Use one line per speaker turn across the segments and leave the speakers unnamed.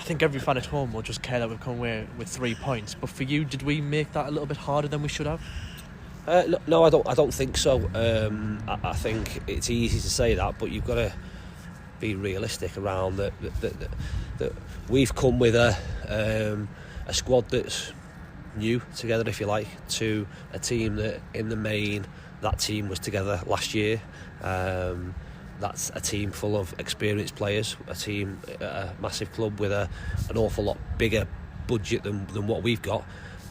I think every fan at home will just care that we've come away with 3 points. But for you, did we make that a little bit harder than we should have?
No, I don't think so. I think it's easy to say that, but you've got to be realistic around that we've come with a squad that's new together, if you like, to a team that in the main, that team was together last year. That's a team full of experienced players, a massive club with an awful lot bigger budget than what we've got,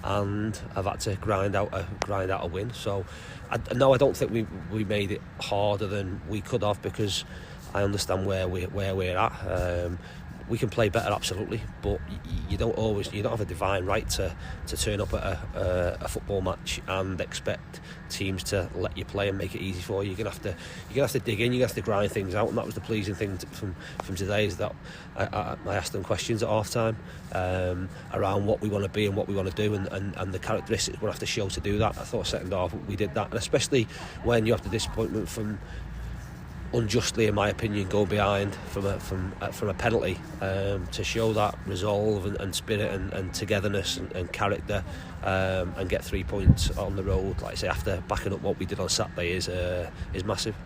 and I've had to grind out a win. So I don't think we made it harder than we could have, because I understand where we're at. We can play better, absolutely, but you don't have a divine right to turn up at a football match and expect teams to let you play and make it easy for you. You're gonna have to dig in. You're gonna have to grind things out, and that was the pleasing thing from today, is that I asked them questions at half time around what we want to be and what we want to do, and the characteristics we'll have to show to do that. I thought second half we did that, and especially when you have the disappointment from, unjustly in my opinion, going behind from a penalty, to show that resolve and spirit and togetherness and character, and get 3 points on the road, like I say, after backing up what we did on Saturday, is massive.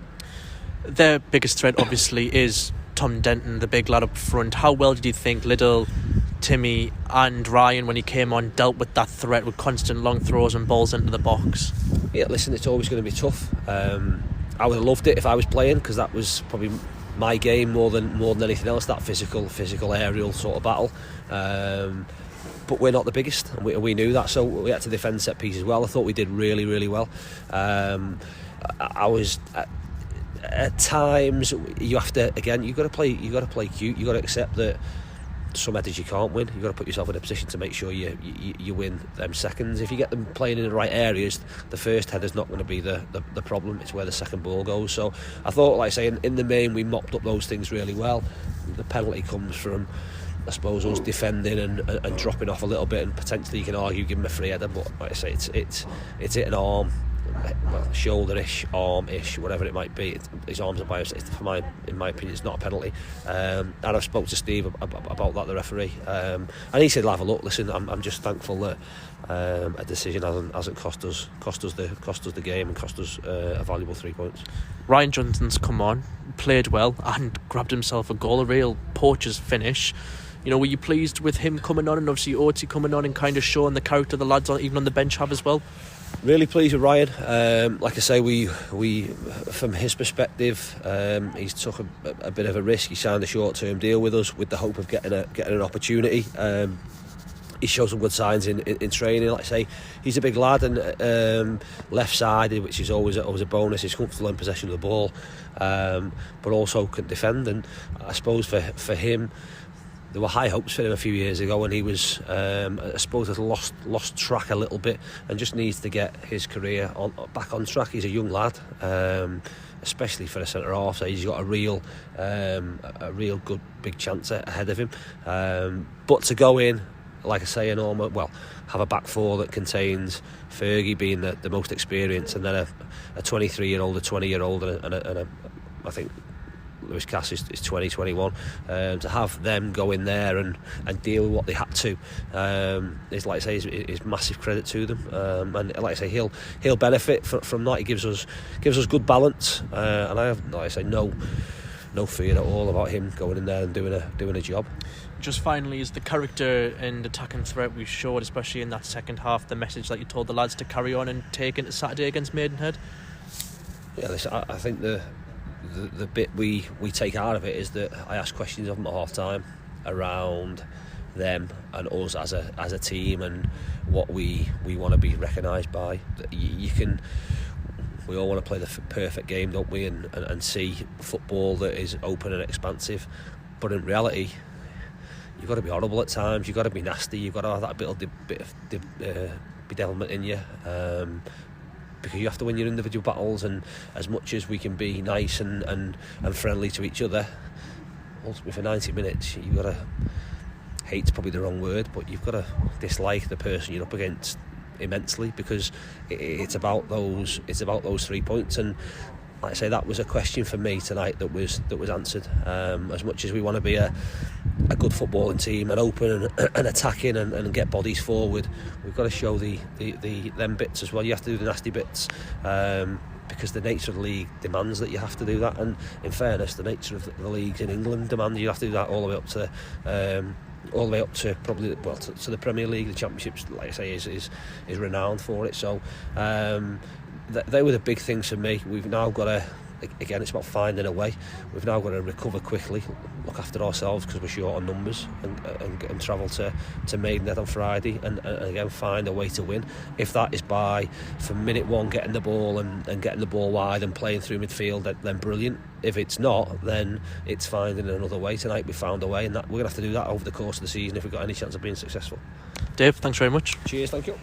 Their biggest threat obviously is Tom Denton, the big lad up front. How well did you think Liddell, Timmy and Ryan, when he came on, dealt with that threat with constant long throws and balls into the box?
Yeah, listen, it's always going to be tough. I would have loved it if I was playing, because that was probably my game more than anything else, that physical aerial sort of battle. But we're not the biggest, and we knew that, so we had to defend set pieces well. I thought we did really, really well. I was at times, you have to, again, you've got to play cute. You've got to accept that some headers you can't win. You've got to put yourself in a position to make sure you win them seconds. If you get them playing in the right areas, the first header's not going to be the problem. It's where the second ball goes. So I thought, like I say, in the main, we mopped up those things really well. The penalty comes from, I suppose, us defending and dropping off a little bit, and potentially you can argue give him a free header, but like I say, it's hit an arm, well, shoulder-ish, arm-ish, whatever it might be. His arms are by his, in my opinion, it's not a penalty. And I've spoke to Steve about that, the referee, and he said, "Have a look. Listen, I'm just thankful that a decision hasn't cost us the game and cost us a valuable 3 points."
Ryan Johnson's come on, played well, and grabbed himself a goal, a real poacher's finish. You know, were you pleased with him coming on, and obviously Oatsy coming on and kind of showing the character the lads even on the bench have as well?
Really pleased with Ryan. Like I say, we from his perspective, he's took a bit of a risk. He signed a short-term deal with us with the hope of getting an opportunity. He showed some good signs in training. Like I say, he's a big lad, and left-sided, which is always a bonus. He's comfortable in possession of the ball, but also can defend. And I suppose for him, there were high hopes for him a few years ago, and he was, I suppose, has lost track a little bit, and just needs to get his career back on track. He's a young lad, especially for a centre half. So he's got a real good big chance ahead of him. But to go in, like I say, and have a back four that contains Fergie being the most experienced, and then a 23-year-old, a 20-year-old, and I think Lewis Cass is 20, 21. To have them go in there and deal with what they had to is, like I say, is massive credit to them. And like I say, he'll benefit from that. He gives us good balance, and I have, like I say, no fear at all about him going in there and doing a job.
Just finally, is the character and attacking threat we showed, especially in that second half, the message that you told the lads to carry on and take into Saturday against Maidenhead? Yeah,
listen, I think the bit we take out of it is that I ask questions of them at half time around them and us as a team, and what we want to be recognised by. We all want to play the perfect game, don't we, and see football that is open and expansive, but in reality you've got to be horrible at times, you've got to be nasty, you've got to have that bit of bedevilment in you, because you have to win your individual battles. And as much as we can be nice and friendly to each other, ultimately for 90 minutes you've got to, hate's probably the wrong word, but you've got to dislike the person you're up against immensely, because it's about those 3 points. And like I say, that was a question for me tonight that was answered. As much as we want to be a good footballing team and open and attacking and get bodies forward, we've got to show the them bits as well. You have to do the nasty bits, because the nature of the league demands that you have to do that. And in fairness, the nature of the leagues in England demand you have to do that all the way up to probably to the Premier League. The Championships, like I say, is renowned for it. So they were the big things for me. We've now got to, again, it's about finding a way. We've now got to recover quickly, look after ourselves because we're short on numbers, and travel to Maidenhead on Friday and again find a way to win. If that is by, from minute one, getting the ball and getting the ball wide and playing through midfield, then brilliant. If it's not, then it's finding another way. Tonight we found a way, and that we're going to have to do that over the course of the season if we've got any chance of being successful.
Dave, thanks very much.
Cheers, thank you.